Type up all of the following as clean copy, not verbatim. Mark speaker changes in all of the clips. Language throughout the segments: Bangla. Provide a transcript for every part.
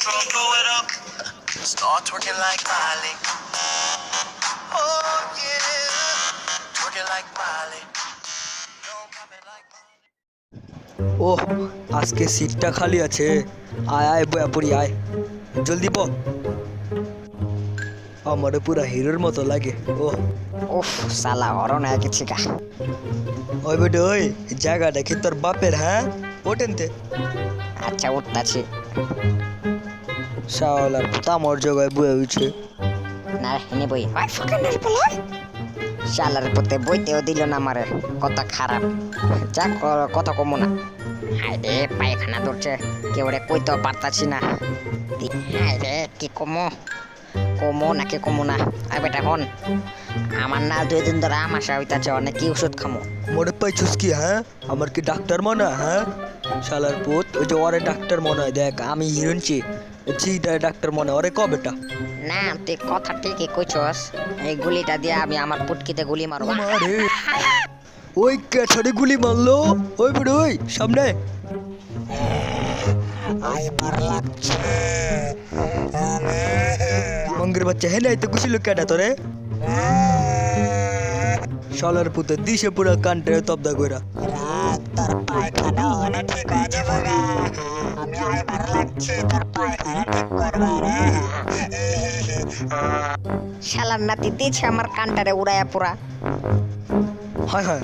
Speaker 1: Throw it up, start twerking like Miley. Oh yeah, twerking like Miley. Don't pop it like Miley.
Speaker 2: ওহ আজকে সিটটা খালি আছে, আয় আয় বয়া পড়ি আয়, জলদি ব। আমার পুরা হিরোর মতো লাগে। ওহ
Speaker 3: উফ সালা অরণ হয়ে গেছি গা।
Speaker 2: ওই বেটা ওই জায়গাটা কি তোর বাপের? হ্যাঁ ওটেনতে।
Speaker 3: আচ্ছা উঠতাছি।
Speaker 2: শাওলার পুতা আমার জায়গায় বয়ে হয়েছে।
Speaker 3: না হেনে বই ওই ফুকানের বলয় শালার পুতে বইতেও দিল না আমারে, কত খারাপ। যা কত কমো না। হায় রে পায়খানা ধরছে, কেউ রে কইতেও পারতাছি না। হায় রে কি কমো কমো নাকি কমো না। আর বেটা হন আমার না 2 দিন ধরে আমাশা হইতাছে, অনেক কি ওষুধ খামো।
Speaker 2: মনে পাইছিস কি? হ্যাঁ আমার কি ডাক্তার মনে হয়? হ্যাঁ শালার পুত ওই যে ওরে ডাক্তার মনে হয়। দেখ আমি হিরোইনছি ডাক্তার মনে হয়। ওরে ক বেটা?
Speaker 3: না তুই কথা ঠিকই কইছস, এই গুলিটা দিয়ে আমি আমার পুটকিতে গুলি মারবো।
Speaker 2: আরে ওই ক্যাছারে গুলি মারলো। ওই বেটা ওই সামনে মঙ্গের বাচ্চা। হেলে তো গুছিল কেটা তোরে শালার পুতে দিশে পুরা কানটা তবদা কইরা।
Speaker 3: তোর পায়খানা অনেক ঠিক হয়ে যাবে না, আমি আইবার লাগছি তোর পায়খানা ঠিক করবা রে। শালার নাতি দিছে আমার কানটারে উড়াইয়া পুরা।
Speaker 2: হায় হায়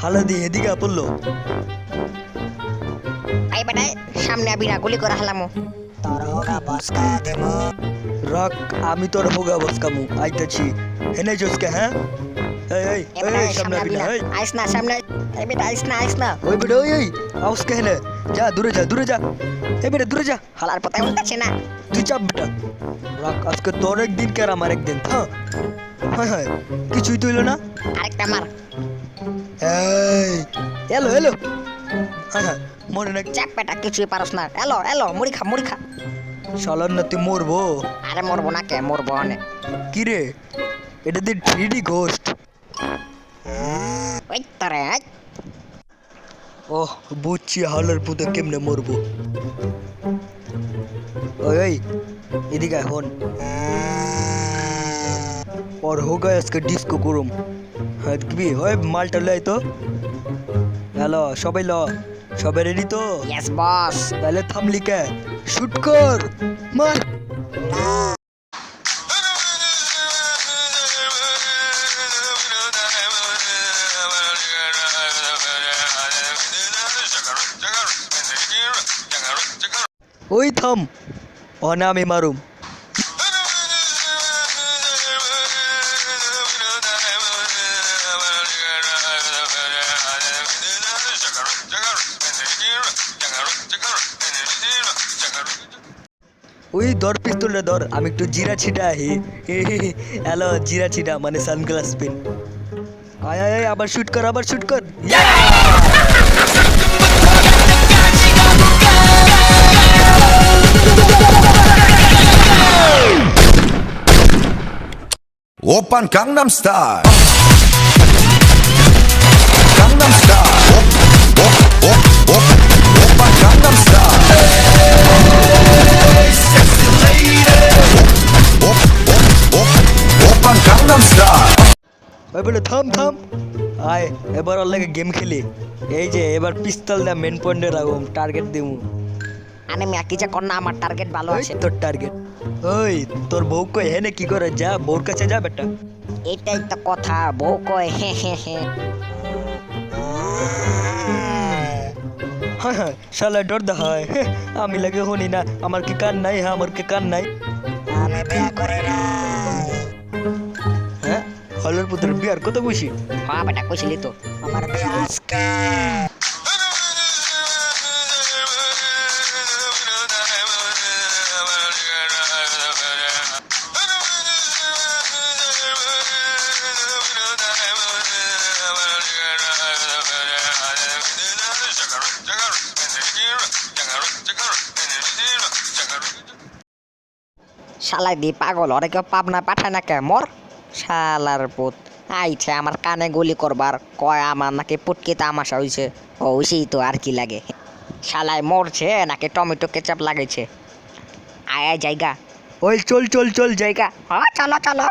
Speaker 2: হালা দিয়ে এদিকে পড়লো।
Speaker 3: আই বেটাই সামনে আবি না, গুলি করে হালামু। তোর হোগা বসকা দেবো।
Speaker 2: রাখ আমি তোর হোগা বসকামু আইতাছি। হেনে জসকে। হ্যাঁ এই এই এই সামনে আবি না। এই
Speaker 3: আইস না সামনে। এই বেটা আইস না আইস না।
Speaker 2: ওই বেটা ওই আউসকে হেনে যা, দূরে যা দূরে যা। এই বেটা দূরে যা।
Speaker 3: হালার পথে উল্টাছে না।
Speaker 2: তুই চাপ বেটা। রাখ আজকে তোর একদিন কেন আমার একদিন। হ্যাঁ হায় হায় কিছুই তুইল না।
Speaker 3: আরেকটা মার।
Speaker 2: এই এলো এলো। হ্যাঁ হ্যাঁ মনে না।
Speaker 3: চাপ বেটা কিছুই পারস না। এলো এলো মুড়ি খা মুড়ি খা।
Speaker 2: শালার না তুই মরবো।
Speaker 3: আরে মরবো না কে, মরবো অনেক।
Speaker 2: কি রে এটা দিয়ে 3D ঘোস্ট।
Speaker 3: ওই তারে
Speaker 2: ওহ বুঝছি হালার পুতে কেমনে মরবো। ওই ওই এদিকে এখন और होगा इसका डिस्को করুম। হ্যাঁ কি ওই মালটা লাই তো। হ্যালো সবাই ল, সবাই রেডি তো?
Speaker 3: Yes boss.
Speaker 2: তাহলে থামলি কে? শুট কর মার। ওই থাম অনে আমি মারুম। ওই ধর পিস্তলটা ধর, আমি একটু জিরা ছিটা আহি। হ্যালো জিরা ছিটা মানে সানগ্লাস পিন। আয় আয় আবার শুট কর আবার শুট কর।
Speaker 4: 오빤 강남스타일 강남스타일 오빤 강남스타일 Sexy lady 오빤 강남스타일
Speaker 2: ওই বলে থাম থাম। আয় এবার ওর লাগে গেম খেলি। এই যে এবার পিস্তল দা মেন পয়েন্টে রাখুম, টার্গেট দিমু।
Speaker 3: আরে মিয়া কি যে কর না, আমার টার্গেট ভালো আছে।
Speaker 2: তোর টার্গেট ওই তোর বউ কই হেনে কি করে? যা বউর কাছে যা বেটা।
Speaker 3: এটাই তো কথা, বউ কয় হে হে হে।
Speaker 2: হ্যাঁ হ্যাঁ শালা ডর দা হয়। আমি লাগে শুনি না, আমার কি কান নাই? হ্যাঁ আমার কি কান নাই?
Speaker 3: আমি বিয়ে করে না।
Speaker 2: হ্যাঁ হলের পুত্র বিয়ার কত খুশি।
Speaker 3: হ্যাঁ বেটা কইছিলি তো আমার বিয়ে আজকে। শালাই দি পাগল, ওরে কেউ পাবনা পাঠায় না কে? মর শালার পুত। আইছে আমার কানে গুলি করবার, কয় আমার নাকি পুটকি তামাশা হইছে। ও সেই তো আর কি লাগে। শালাই মরছে নাকি টমেটো কেচাপ লাগাইছে? আয় আয় জায়গা
Speaker 2: ওই চল চল চল
Speaker 3: জায়গা চলো চলো